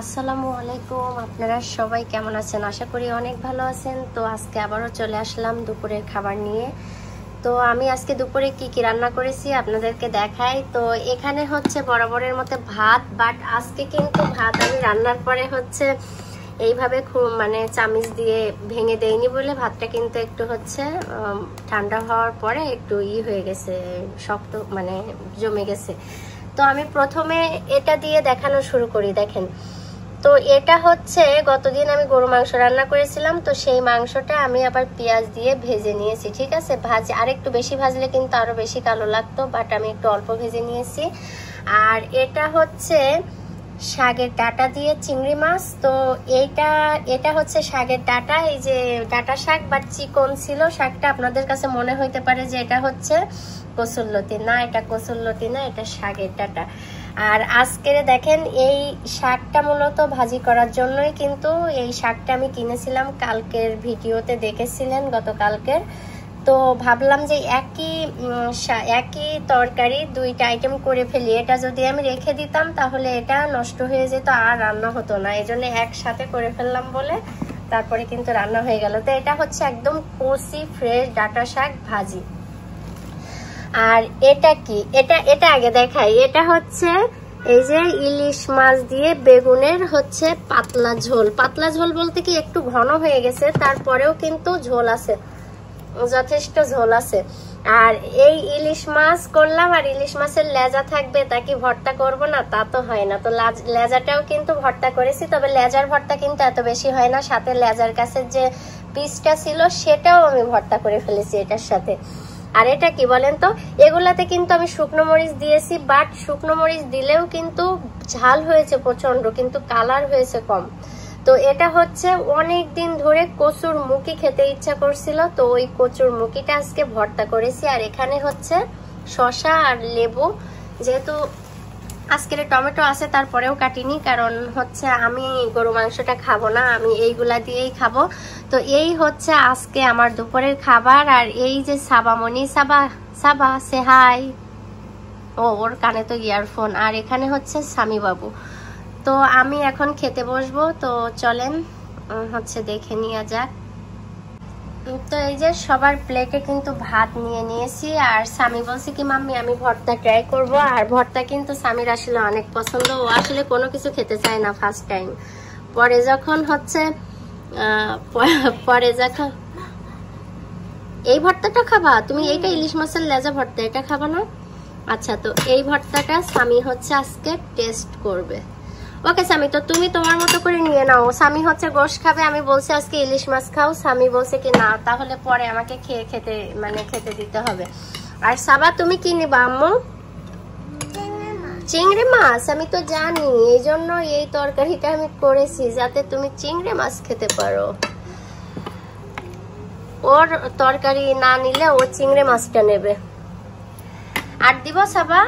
আসসালামু আলাইকুম। আপনারা সবাই কেমন আছেন? আশা করি অনেক ভালো আছেন। তো আজকে আবারও চলে আসলাম দুপুরের খাবার নিয়ে। তো আমি আজকে দুপুরে কি কি রান্না করেছি আপনাদেরকে দেখাই। তো এখানে হচ্ছে বরাবরের মতো ভাত, বাট আজকে কিন্তু ভাত আমি রান্নার পরে হচ্ছে এইভাবে খুব মানে চামিচ দিয়ে ভেঙে দেইনি বলে ভাতটা কিন্তু একটু হচ্ছে ঠান্ডা হওয়ার পরে একটু হয়ে গেছে, শক্ত মানে জমে গেছে। তো আমি প্রথমে এটা দিয়ে দেখানো শুরু করি। দেখেন, তো এটা হচ্ছে গতদিন আমি গরু মাংস রান্না করেছিলাম, তো সেই মাংসটা আমি আবার পেঁয়াজ দিয়ে ভেজে নিয়েছি। ঠিক আছে, ভাজি আর একটু বেশি ভাজলে কিন্তু আরো বেশি কালো লাগতো, বাট আমি একটু অল্প ভেজে নিয়েছি। আর এটা হচ্ছে শাকের ডাঁটা দিয়ে চিংড়ি মাছ। তো এটা হচ্ছে শাকের ডাঁটা, এই যে ডাঁটা শাক বাট চিকন ছিল শাকটা। আপনাদের কাছে মনে হইতে পারে যে এটা হচ্ছে কসুরলতি, না এটা কসুরলতি না, এটা শাকের ডাঁটা। আর আজকে দেখেন এই শাকটা মূলত ভাজি করার জন্যই কিন্তু এই শাকটা আমি কিনেছিলাম, কালকের ভিডিওতে দেখেছিলেন গতকালকের। তো ভাবলাম যে একই তরকারি দুইটা আইটেম করে ফেলি, এটা যদি আমি রেখে দিতাম তাহলে এটা নষ্ট হয়ে যেত আর রান্না হতো না, এই জন্য একসাথে করে ফেললাম বলে তারপরে কিন্তু রান্না হয়ে গেল। তো এটা হচ্ছে একদম কচি ফ্রেশ ডাঁটা শাক ভাজি। আর এটা কি, এটা আগে দেখাই। এটা হচ্ছে এই যে ইলিশ মাছ দিয়ে বেগুনের হচ্ছে পাতলা ঝোল। পাতলা ঝোল বলতে কি একটু ঘন হয়ে গেছে, তারপরেও কিন্তু ঝোল আছে, যথেষ্ট ঝোল আছে। আর এই ইলিশ মাছ করলাম, আর ইলিশ মাছের লেজা থাকবে, তা কি ভর্তা করব না? তা তো হয় না। তো লেজাটাও কিন্তু ভর্তা করেছি, তবে লেজার ভর্তা কিন্তু এত বেশি হয় না। সাথে লেজার কাছে যে পিসটা ছিল সেটাও আমি ভর্তা করে ফেলেছি এটার সাথে। আর এটা কি বলেন তো, এগুলাতে কিন্তু আমি শুকনো মরিচ দিয়েছি, বাট শুকনো মরিচ দিলেও কিন্তু ঝাল হয়েছে প্রচন্ড, কিন্তু কালার হয়েছে কম। তো এটা হচ্ছে অনেক দিন ধরে কচুর মুখি খেতে ইচ্ছা করছিল, তো ওই কচুর মুখিটা আজকে ভর্তা করেছি। আর এখানে হচ্ছে শসা আর লেবু, যেহেতু আজকের টমেটো আছে তারপরেও কাটিনি, কারণ হচ্ছে আমি গরু মাংসটা খাবো না, আমি এইগুলা দিয়েই খাবো। তো এই হচ্ছে আজকে আমার দুপুরের খাবার। আর এই যে সাবামণি, সাবা সে হাই, ওর কানে তো ইয়ারফোন। আর এখানে হচ্ছে স্বামী বাবু। তো আমি এখন খেতে বসবো, তো চলেন হচ্ছে দেখে নিয়ে যাক। তো এই যে সবার প্লেটে কিন্তু ভাত নিয়ে নিয়েছি। আর স্বামী বলছে কি মাম্মি আমি ভর্তা ট্রাই করব। আর ভর্তা কিন্তু স্বামীর আসলে অনেক পছন্দ, ও আসলে কোনো কিছু খেতে চায় না ফার্স্ট টাইম। পরে যখন এই ভর্তাটা খাবা তুমি, এইটা ইলিশ মাছের লেজা ভর্তা, এটা খাবা না? আচ্ছা, তো এই ভর্তাটা স্বামী হচ্ছে আজকে টেস্ট করবে। ওকে স্বামী, তো তুমি তোমার মতো করে নিয়ে নাও। স্বামী হচ্ছে গোশ খাবে, আমি বলছি আজকে ইলিশ মাছ খাও, স্বামী বলছে কি না তাহলে পরে আমাকে খেতে দিতে হবে। আর সাবা তুমি কি নিবা আম্মু? চিংড়ি মাছ, আমি তো জানি, এই জন্য এই তরকারিটা আমি করেছি যাতে তুমি চিংড়ি মাছ খেতে পারো। ওর তরকারি না নিলে ও চিংড়ি মাছটা নেবে। আর দিব সাবা।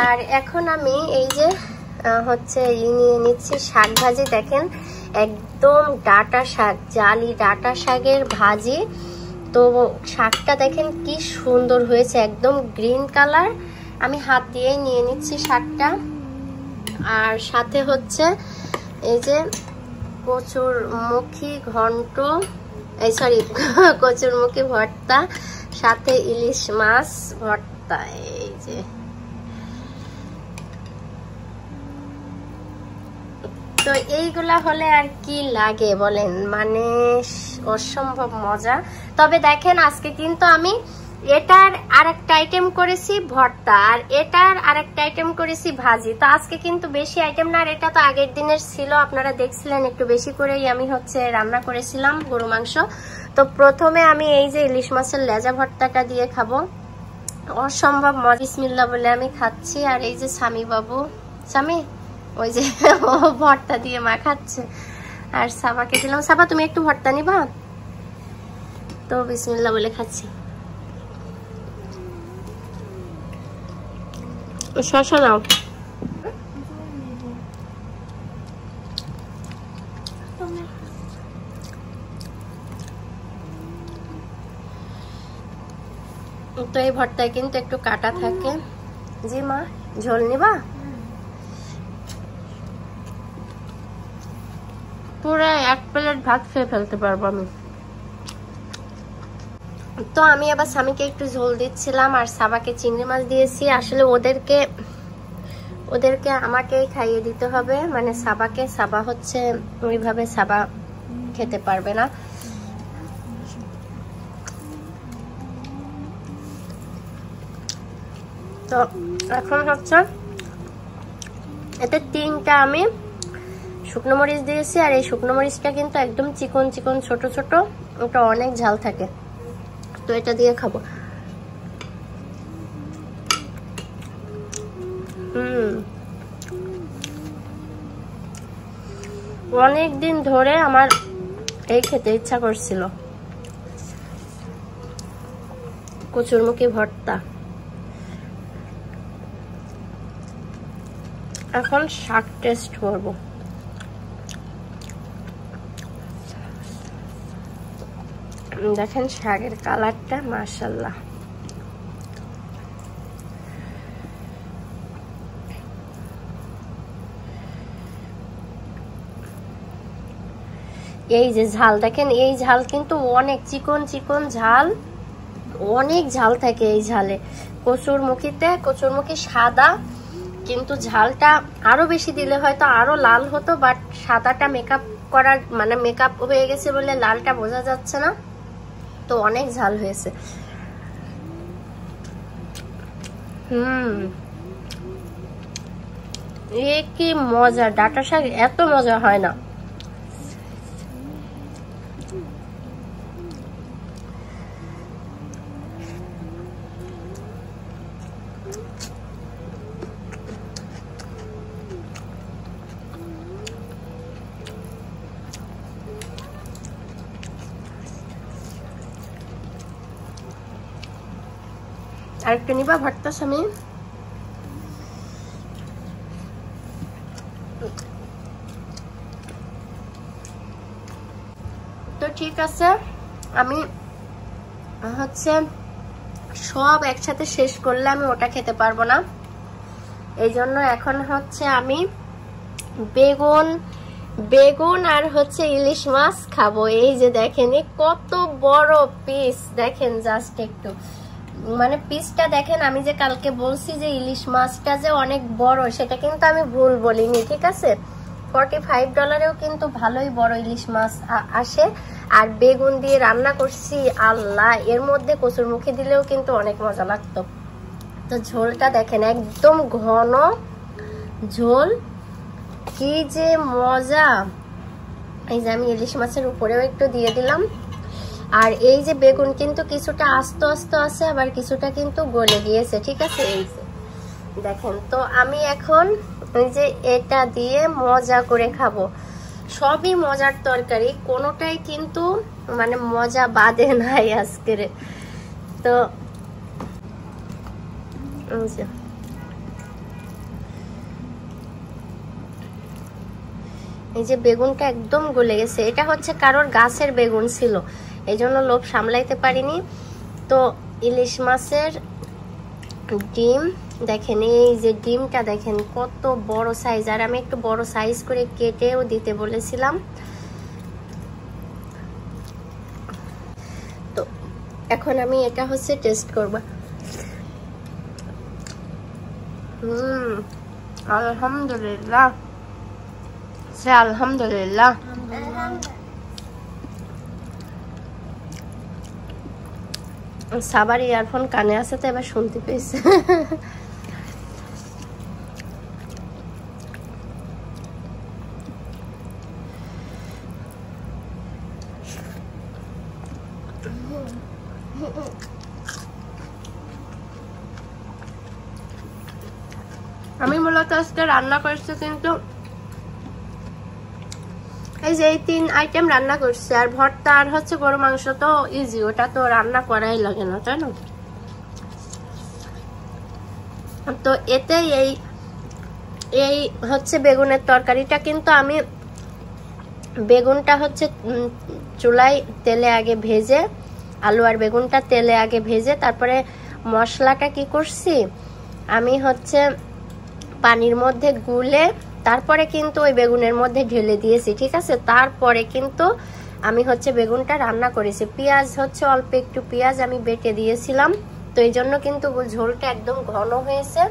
আর এখন আমি এই যে হচ্ছে নিয়ে নিচ্ছি শাক ভাজি। দেখেন একদম ডাঁটা শাক, জালি ডাঁটা শাকের ভাজি। তো শাকটা দেখেন কি সুন্দর হয়েছে, একদম গ্রিন কালার। আমি হাত দিয়েই নিয়ে নিচ্ছি শাকটা। আর সাথে হচ্ছে এই যে কচুরমুখী ঘন্ট, কচুরমুখী ভর্তা, সাথে ইলিশ মাছ ভর্তা। এই যে তো এইগুলা হলে আর কি লাগে বলেন, মানে অসম্ভব মজা। তবে দেখেন আজকে কিন্তু আমি এটার আরেকটা আইটেম করেছি ভর্তা, আর এটার আরেকটা আইটেম করেছি ভাজি। তো আজকে কিন্তু বেশি আইটেম না, আর এটা তো আগের দিনের ছিল, আপনারা দেখছিলেন একটু বেশি করেই আমি হচ্ছে রান্না করেছিলাম গরু মাংস। তো প্রথমে আমি এই যে ইলিশ মাছের লেজা ভর্তাটা দিয়ে খাবো, অসম্ভব মজা। বিসমিল্লাহ বলে আমি খাচ্ছি। আর এই যে স্বামী বাবু, স্বামী ওই যে ও ভর্তা দিয়ে মাখাচ্ছে। আর সাবাকে দিলাম, সাবা তুমি একটু ভর্তা নিবা? তো বিসমিল্লাহ বলে খাচ্ছি। শসা নাও। তো এই ভর্তায় কিন্তু একটু কাটা থাকে। জি মা, ঝোল নিবা? পুরো 1 প্লেট ভাত খেয়ে ফেলতে পারবো আমি। তো আমি আবার স্বামীকে একটু ঝোল দিচ্ছিলাম আর সাবাকে চিংড়ি মাছ দিয়েছি। আসলে ওদেরকে আমাকেই খাইয়ে দিতে হবে, মানে সাবাকে। সাবা হচ্ছে ওইভাবে সাবা খেতে পারবে না। তো এখন হচ্ছে এতে 3টা আমি শুকনো মরিচ দিয়েছি, আর এই শুকনো মরিচটা কিন্তু একদম চিকন চিকন ছোট ছোট, ওটা অনেক ঝাল থাকে। তো এটা দিয়ে খাবো। অনেক দিন ধরে আমার এই খেতে ইচ্ছা করছিল, কচুরমুখী ভর্তা। এখন শাক টেস্ট করব। দেখেন শাকের কালারটা, মাশাআল্লাহ। এই যে ঝাল দেখেন, এই ঝাল কিন্তু অনেক চিকন চিকন ঝাল, অনেক ঝাল থাকে এই ঝালে। কচুরমুখী সাদা, কিন্তু ঝালটা আরো বেশি দিলে হয়তো আরো লাল হতো, বাট সাদাটা মেকআপ করার মানে মেকআপ হয়ে গেছে বলে লালটা বোঝা যাচ্ছে না। তো অনেক ঝাল হয়েছে। এ কি মজা, ডাঁটা শাক এত মজা হয় না। আরেকটা নিবা ভর্তা স্বামী? তো ঠিক আছে, আমি হচ্ছে সব একসাথে শেষ করলে আমি ওটা খেতে পারবো না, এই জন্য এখন হচ্ছে আমি বেগুন আর হচ্ছে ইলিশ মাছ খাবো। এই যে দেখেন কত বড় পিস, দেখেন জাস্ট একটু, মানে পিসটা দেখেন। আমি যে কালকে বলছি যে ইলিশ মাছটা যে অনেক বড়, সেটা কিন্তু আমি ভুল বলিনি, ঠিক আছে। $45 কিন্তু ভালোই বড় ইলিশ মাছ আসে। আর বেগুন দিয়ে রান্না করছি, আল্লাহ, এর মধ্যে কচুরমুখী দিলেও কিন্তু অনেক মজা লাগতো। তো ঝোলটা দেখেন একদম ঘন ঝোল, কি যে মজা। এই যে আমি ইলিশ মাছের উপরেও একটু দিয়ে দিলাম। আর এই যে বেগুন কিন্তু কিছুটা আস্ত আস্ত আছে, আবার কিছুটা কিন্তু গলে গিয়েছে, ঠিক আছে। এই যে দেখেন, তো আমি এখন এই যে এটা দিয়ে মজা করে খাবো। সবই মজার তরকারি, কোনোটাই কিন্তু মানে মজা বাদে নাই আজকের। তো এই যে বেগুনটা একদম গলে গেছে। এটা হচ্ছে কারোর গাছের বেগুন ছিল, এই জন্য লোভ সামলাইতে পারিনি। তো ইলিশ মাছের ডিম দেখেন, এই যে ডিমটা দেখেন কত বড় সাইজ, আর আমি একটু বড় সাইজ করে কেটেও দিতে বলেছিলাম। তো এখন আমি এটা হচ্ছে টেস্ট করব। আলহামদুলিল্লাহ, আলহামদুলিল্লাহ। সাবার ইয়ারফোন কানে আছে, তো এবার শুনতে পেয়েছে। আমি মূলত আজকে রান্না করছি, কিন্তু এই যে এই 3 আইটেম রান্না করছি, আর ভর্তা আর হচ্ছে গরু মাংস তো ইজি, ওটা তো রান্না করাই লাগে না, তাই না। তো এতে এই হচ্ছে বেগুনের তরকারিটা, কিন্তু আমি বেগুনটা হচ্ছে চুলায় তেলে আগে ভেজে, আলু আর বেগুনটা তেলে আগে ভেজে, তারপরে মশলাটা কি করছি, আমি হচ্ছে পানির মধ্যে গুলে তারপরে কিন্তু ওই বেগুনের মধ্যে ঢেলে দিয়েছি, ঠিক আছে। তারপরে কিন্তু আমি হচ্ছে বেগুনটা রান্না করেছি। পেঁয়াজ হচ্ছে অল্প একটু পেঁয়াজ আমি বেটে দিয়েছিলাম, তো এই জন্য কিন্তু ঝোলটা একদম ঘন হয়েছে।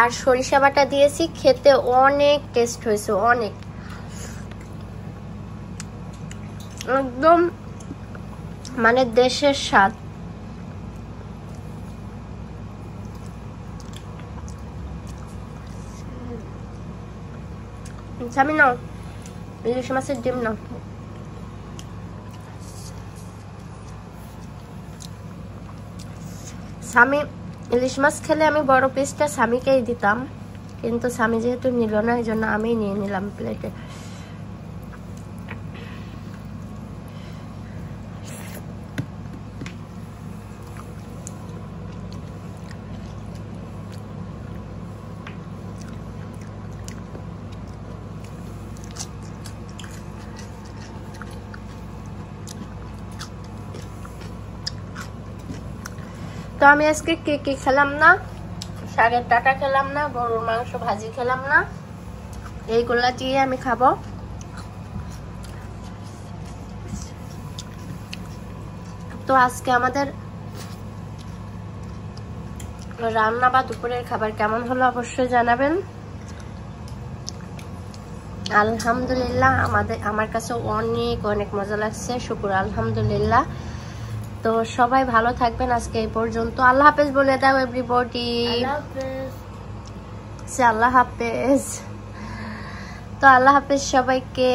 আর সরিষা বাটা দিয়েছি, খেতে অনেক টেস্ট হয়েছে, অনেক, একদম মানে দেশের স্বাদ। আমি নাও ইলিশ মাছের ডিম নাও। স্বামী ইলিশ মাছ খেলে আমি বড় পিসটা স্বামীকেই দিতাম, কিন্তু স্বামী যেহেতু নিল না, এই জন্য আমি নিয়ে নিলাম প্লেটে। তো আমি আজকে কি খেলাম না, শাকের ডাঁটা খেলাম না, গরুর মাংস ভাজি খেলাম না, এইগুলা দিয়ে আমি খাবো। তো আজকে আমাদের রান্না বা দুপুরের খাবার কেমন হলো অবশ্যই জানাবেন। আলহামদুলিল্লাহ আমার কাছে অনেক অনেক মজা লাগছে, শুকুর আলহামদুলিল্লাহ। তো সবাই ভালো থাকবেন, আজকে এই পর্যন্ত। আল্লাহ হাফেজ বলে দাও এভরিবডি। আল্লাহ হাফেজ। তো আল্লাহ হাফেজ সবাইকে।